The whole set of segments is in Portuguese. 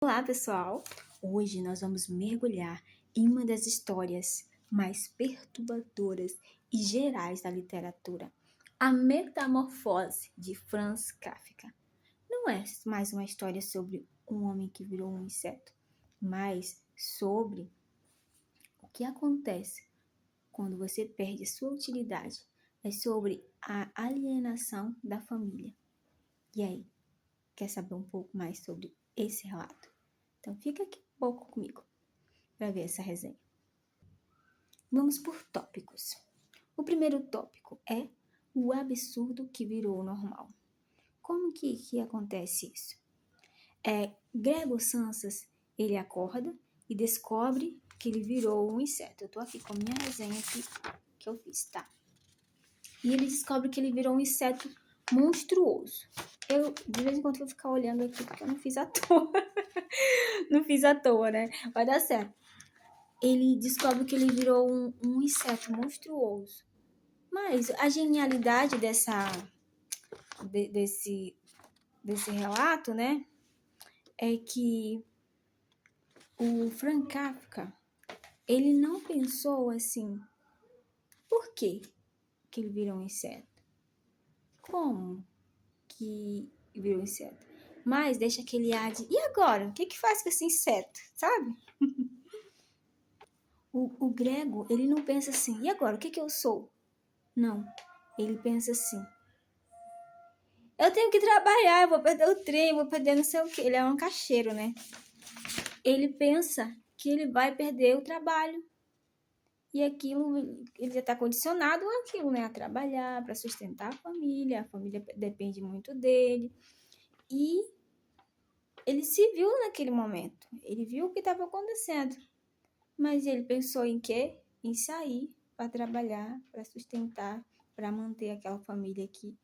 Olá, pessoal! Hoje nós vamos mergulhar em uma das histórias mais perturbadoras e gerais da literatura, A Metamorfose de Franz Kafka. Não é mais uma história sobre um homem que virou um inseto, mas sobre o que acontece quando você perde sua utilidade. É sobre a alienação da família. E aí, quer saber um pouco mais sobre esse relato? Então fica aqui um pouco comigo para ver essa resenha. Vamos por tópicos. O primeiro tópico é o absurdo que virou normal. Como que acontece isso? Gregor Samsa, ele acorda e descobre que ele virou um inseto. Eu tô aqui com a minha resenha aqui, que eu fiz, tá? E ele descobre que ele virou um inseto monstruoso. Eu, de vez em quando, vou ficar olhando aqui porque eu não fiz à toa. Não fiz à toa, né? Vai dar certo. Ele descobre que ele virou um inseto monstruoso. Mas a genialidade desse relato, né, é que o Franz Kafka, ele não pensou assim, por que ele virou um inseto? Como que virou um inseto? Mas deixa aquele ar de, e agora? O que faz com esse inseto, sabe? O Grego, ele não pensa assim, e agora? O que eu sou? Não, ele pensa assim, eu tenho que trabalhar, eu vou perder o trem, vou perder não sei o quê. Ele é um caixeiro, né? Ele pensa que ele vai perder o trabalho. E aquilo, ele já está condicionado àquilo, né? A trabalhar, para sustentar a família depende muito dele. E ele se viu naquele momento. Ele viu o que estava acontecendo. Mas ele pensou em quê? Em sair para trabalhar, para sustentar, para manter aquela família aqui.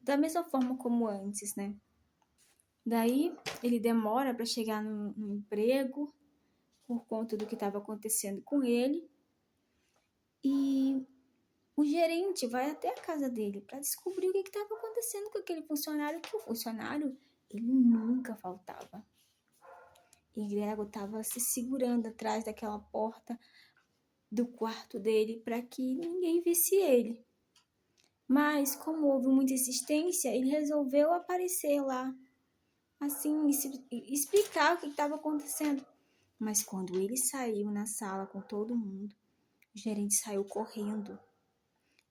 Da mesma forma como antes, né? Daí, ele demora para chegar no emprego por conta do que estava acontecendo com ele. E o gerente vai até a casa dele para descobrir o que estava acontecendo com aquele funcionário, que o funcionário, ele nunca faltava. E Grego estava se segurando atrás daquela porta do quarto dele para que ninguém visse ele. Mas, como houve muita insistência, ele resolveu aparecer lá, assim, explicar o que estava acontecendo. Mas quando ele saiu na sala com todo mundo, o gerente saiu correndo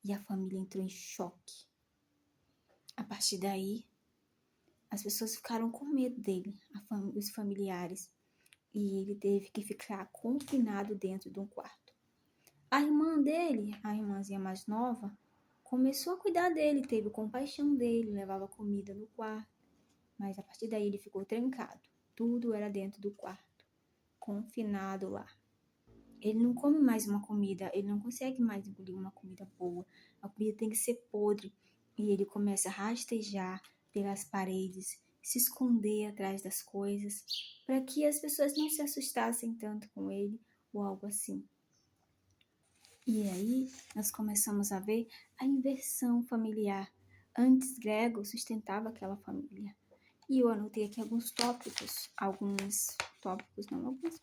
e a família entrou em choque. A partir daí, as pessoas ficaram com medo dele, os familiares, e ele teve que ficar confinado dentro de um quarto. A irmã dele, a irmãzinha mais nova, começou a cuidar dele, teve compaixão dele, levava comida no quarto, mas a partir daí ele ficou trancado. Tudo era dentro do quarto, confinado lá. Ele não come mais uma comida, ele não consegue mais engolir uma comida boa. A comida tem que ser podre. E ele começa a rastejar pelas paredes, se esconder atrás das coisas, para que as pessoas não se assustassem tanto com ele ou algo assim. E aí nós começamos a ver a inversão familiar. Antes Grego sustentava aquela família. E eu anotei aqui algumas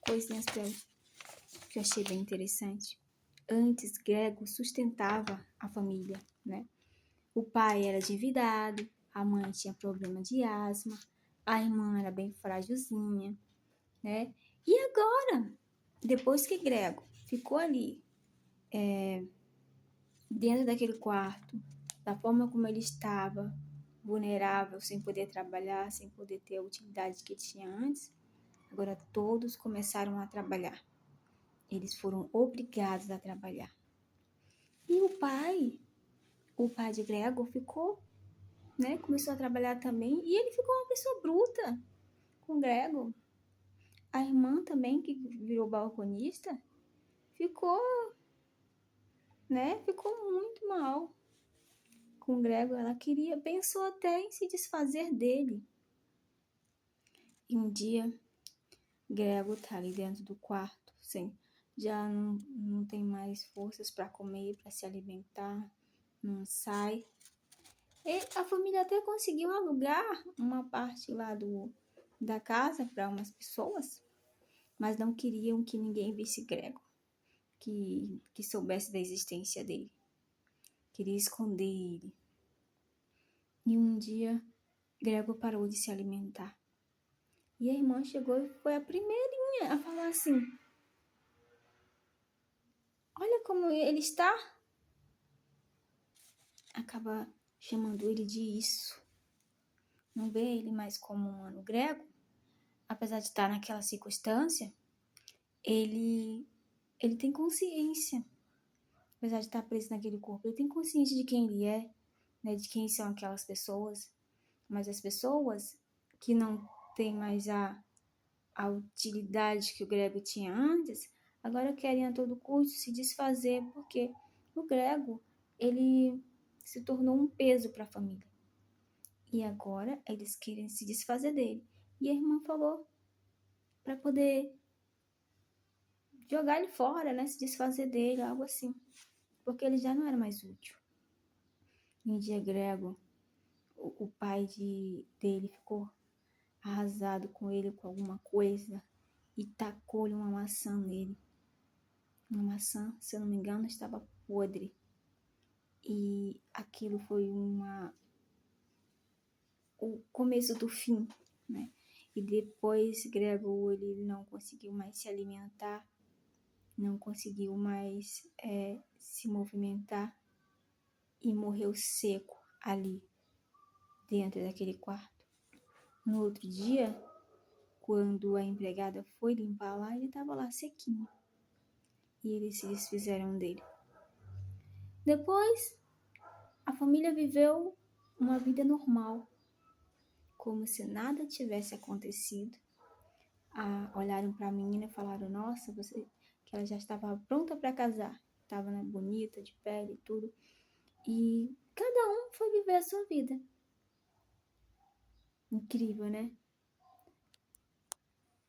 coisinhas que eu achei bem interessante. Antes, Grego sustentava a família, né? O pai era endividado, a mãe tinha problema de asma, a irmã era bem frágilzinha, né? E agora, depois que Grego ficou ali, dentro daquele quarto, da forma como ele estava, vulnerável, sem poder trabalhar, sem poder ter a utilidade que tinha antes, agora todos começaram a trabalhar. Eles foram obrigados a trabalhar. E o pai de Gregor ficou, né? Começou a trabalhar também. E ele ficou uma pessoa bruta com Gregor. A irmã também, que virou balconista, ficou, né? Ficou muito mal com Gregor. Ela pensou até em se desfazer dele. E um dia, Gregor tá ali dentro do quarto, já não tem mais forças para comer, para se alimentar, não sai. E a família até conseguiu alugar uma parte lá da casa para umas pessoas, mas não queriam que ninguém visse Grego, que soubesse da existência dele. Queria esconder ele. E um dia, Grego parou de se alimentar. E a irmã chegou e foi a primeirinha a falar assim: olha como ele está. Acaba chamando ele de isso. Não vê ele mais como um humano. Grego, apesar de estar naquela circunstância, ele tem consciência. Apesar de estar preso naquele corpo, ele tem consciência de quem ele é, né, de quem são aquelas pessoas. Mas as pessoas que não têm mais a utilidade que o Grego tinha antes, agora querem a todo custo se desfazer, porque o Grego, ele se tornou um peso para a família. E agora eles querem se desfazer dele. E a irmã falou para poder jogar ele fora, né, se desfazer dele, algo assim, porque ele já não era mais útil. Um dia Grego, o pai dele ficou arrasado com ele com alguma coisa e tacou-lhe uma maçã nele. Uma maçã, se eu não me engano, estava podre. E aquilo foi o começo do fim, né? E depois Grego, ele não conseguiu mais se alimentar, não conseguiu mais se movimentar e morreu seco ali dentro daquele quarto. No outro dia, quando a empregada foi limpar lá, ele estava lá sequinho. E eles se desfizeram dele. Depois, a família viveu uma vida normal, como se nada tivesse acontecido. Olharam para a menina e falaram: nossa, que ela já estava pronta para casar. Estava, né, bonita, de pele e tudo. E cada um foi viver a sua vida. Incrível, né?